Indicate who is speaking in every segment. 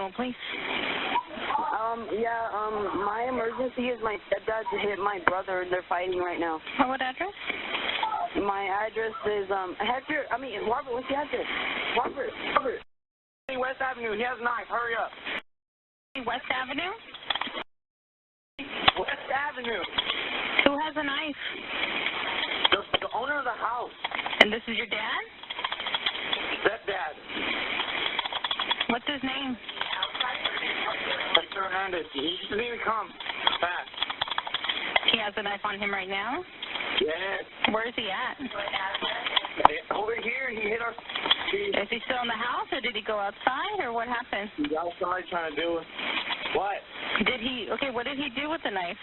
Speaker 1: 911, please.
Speaker 2: My emergency is my stepdad to hit my brother. They're fighting right now.
Speaker 1: What address?
Speaker 2: My address is, Robert, what's the address? Robert.
Speaker 3: West Avenue, he has a knife, hurry up.
Speaker 1: West Avenue?
Speaker 3: West Avenue.
Speaker 1: Who has a knife?
Speaker 3: The owner of the house.
Speaker 1: And this is your dad?
Speaker 3: Stepdad.
Speaker 1: What's his name?
Speaker 3: Hector Hernandez. He doesn't even come fast.
Speaker 1: He has a knife on him right now?
Speaker 3: Yes.
Speaker 1: Where is he at?
Speaker 3: Over here, he hit our...
Speaker 1: Is he still in the house, or did he go outside, or what happened?
Speaker 3: He's outside trying to do it. What?
Speaker 1: What did he do with the knife?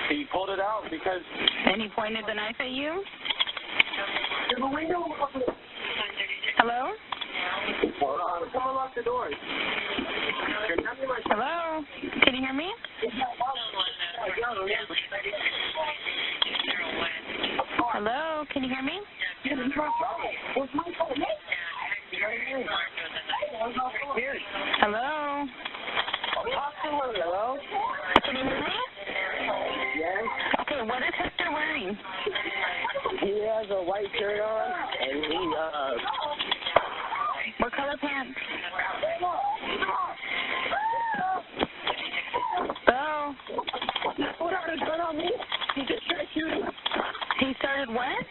Speaker 3: He pulled it out because...
Speaker 1: And he pointed the knife at you?
Speaker 3: There's a window.
Speaker 1: Hello?
Speaker 3: Hold on, someone lock the doors.
Speaker 1: Hello? Can you hear me? Hello? Can you hear me? Hello?
Speaker 3: Hello?
Speaker 1: Can you hear me?
Speaker 3: Yes.
Speaker 1: Okay, what is Hector wearing?
Speaker 3: He has a white shirt on, and he,
Speaker 1: What color pants? Hello?
Speaker 3: He put out a gun on me. He just started shooting.
Speaker 1: He started what?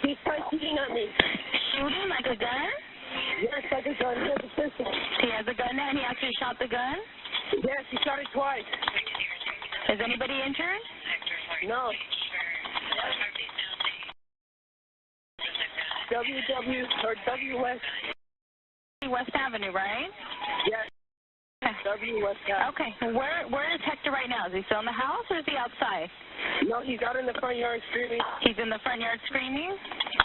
Speaker 3: He started shooting at me.
Speaker 1: Shooting like a gun?
Speaker 3: Yes, like a gun. He has a pistol.
Speaker 1: He has a gun now and he actually shot the gun?
Speaker 3: Yes, he shot it twice.
Speaker 1: Is anybody injured?
Speaker 3: No. WS.
Speaker 1: West Avenue, right?
Speaker 3: Yes. WS.
Speaker 1: Okay. Where is Hector right now? Is he still in the house or is he outside?
Speaker 3: No, he's out in the front yard screaming.
Speaker 1: He's in the front yard screaming?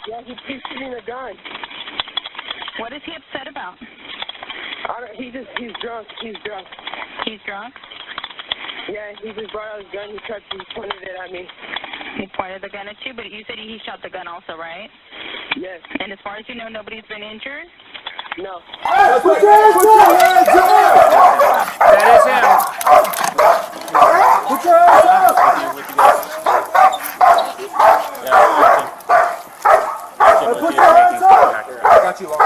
Speaker 3: Yeah, he's shooting a gun.
Speaker 1: What is he upset about?
Speaker 3: He's drunk. He's drunk.
Speaker 1: He's drunk?
Speaker 3: Yeah, he just brought out his gun. He pointed it at me.
Speaker 1: He pointed the gun at you, but you said he shot the gun also, right?
Speaker 3: Yes.
Speaker 1: And as far as you know, nobody's been injured?
Speaker 3: No.
Speaker 4: Hey, put your hands up!
Speaker 5: That is him.
Speaker 4: Put your hands up! Hey, put your hands up! I got you, Long.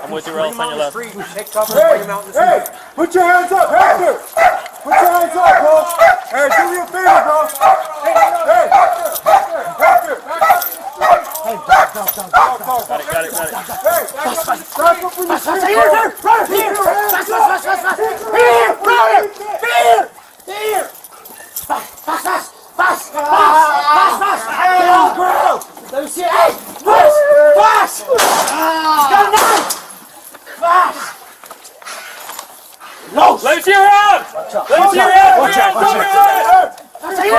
Speaker 5: I'm with you, Ralph, on your left.
Speaker 4: Take cover and bring him out in the street. Hey, put your hands up, Hector! Put your hands up, bro! Hey, do me a favor, bro! Hey, Hector! Hey, dog.
Speaker 5: Got it.
Speaker 4: Hey, back up in the street, bro!
Speaker 6: Right here! Here! Fast! Hey, old girl! Let me see it. Hey! Fast! Got a knife! Fast! No!
Speaker 5: Let me see your hands! Let me see your hands!
Speaker 4: Watch out!
Speaker 6: Here! Right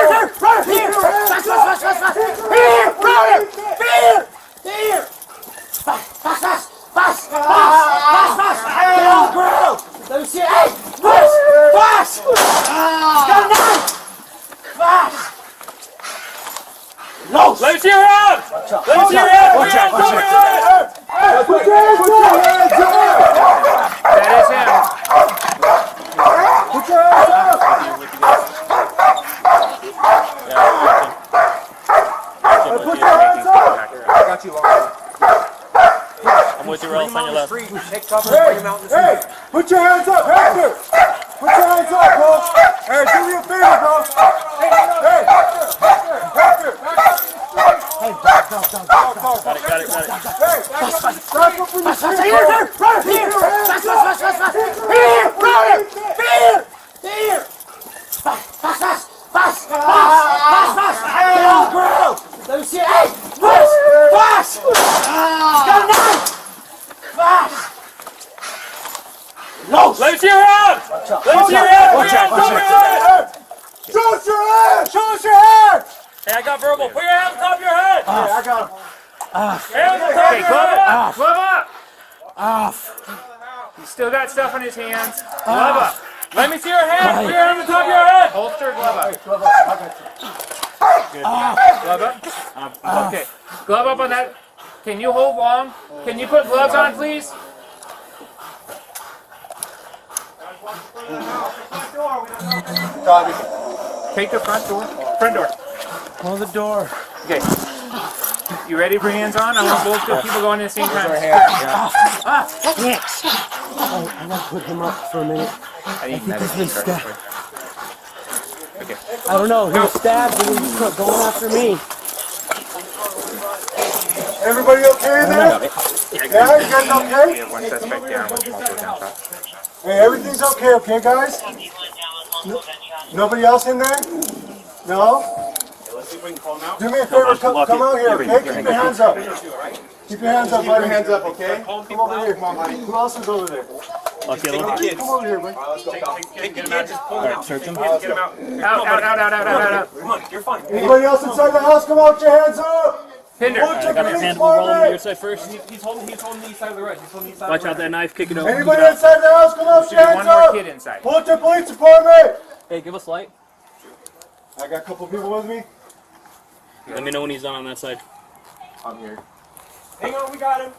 Speaker 6: here! Fast! Here! Fast! Hey, old girl! Let me see it. Hey! Fast! Got a knife! Fast! No!
Speaker 5: Let me see your hands! Let me see your hands!
Speaker 4: Watch out! Hey, put your hands up!
Speaker 5: That is him.
Speaker 4: Put your hands up! Hey, put your hands up! I got you, Long.
Speaker 5: I'm with you, Ralph, on your left.
Speaker 4: Take cover and bring him out in the street. Hey, put your hands up, Hector! Put your hands up, bro! Hey, do me a favor, bro! Hey, Hector! Hey, dog.
Speaker 5: Got it.
Speaker 4: Hey, back up in the street, bro!
Speaker 6: Right here! Fast! Here! Fast! Hey, old girl! Let me see it. Hey! Fast! Got a knife! Fast! No!
Speaker 5: Let me see your hands! Let me see your hands!
Speaker 4: Watch out! Show us your hands!
Speaker 5: Hey, I got verbal. Put your hands on top of your head!
Speaker 4: Yeah, I got him.
Speaker 5: Hands on top of your head! Glove up!
Speaker 4: Off.
Speaker 5: He's still got stuff on his hands. Glove up. Let me see your hands. Put your hands on top of your head. Holster, glove up.
Speaker 4: Glove up. I got you.
Speaker 5: Good. Glove up. Okay. Glove up on that. Can you hold long? Can you put gloves on, please? Take the front door. Front door.
Speaker 6: Close the door.
Speaker 5: Okay. You ready to put your hands on? I want both people going at the same time.
Speaker 6: Yes. I gotta put him up for a minute.
Speaker 5: I think
Speaker 6: he's been stabbed.
Speaker 5: Okay.
Speaker 6: I don't know. He was stabbed and he was going after me.
Speaker 4: Everybody okay in there? Yeah, you guys okay?
Speaker 5: We have one suspect down with multiple gunshots.
Speaker 4: Hey, everything's okay, guys? Nobody else in there? No? Do me a favor, come out here, okay? Keep your hands up. Keep your hands up, buddy. Keep your hands up, okay? Come over here. Who else is over there?
Speaker 7: Okay,
Speaker 4: Come over here, buddy.
Speaker 7: get him out. Just pull him out.
Speaker 5: Search him. Get him out. Out.
Speaker 7: Come on, you're fine.
Speaker 4: Anybody else inside the house, come out with your hands up!
Speaker 5: Hinder.
Speaker 4: I
Speaker 7: got his hand roll on your side first. He's holding the east side of the road. Watch out that knife, kick it over.
Speaker 4: Anybody inside the house, come out with your
Speaker 5: There's
Speaker 4: hands
Speaker 5: one more
Speaker 4: up!
Speaker 5: kid inside.
Speaker 4: Fullerton Police Department!
Speaker 7: Hey, give us light.
Speaker 4: I got a couple people with me.
Speaker 7: Let me know when he's done on that side.
Speaker 4: I'm here.
Speaker 3: Hang on, we got him.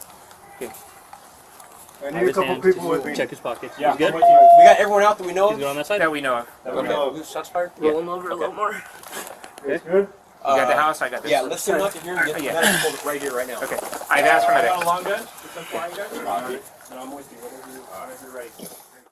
Speaker 4: I need a couple people with me.
Speaker 7: Check his pockets.
Speaker 3: Yeah,
Speaker 7: He's good?
Speaker 3: we got everyone out that we know
Speaker 7: He's
Speaker 3: of.
Speaker 7: good on that side?
Speaker 5: That we know of.
Speaker 3: Okay. Shots fired. Roll him over a little more.
Speaker 4: It's good?
Speaker 5: You got the house, I got this.
Speaker 3: Yeah, let's get him out to here and get the medical right here, right now.
Speaker 5: Okay. I've asked for another.
Speaker 3: Got a long gun? Some flying gun? No, I'm with you. Whatever you're ready.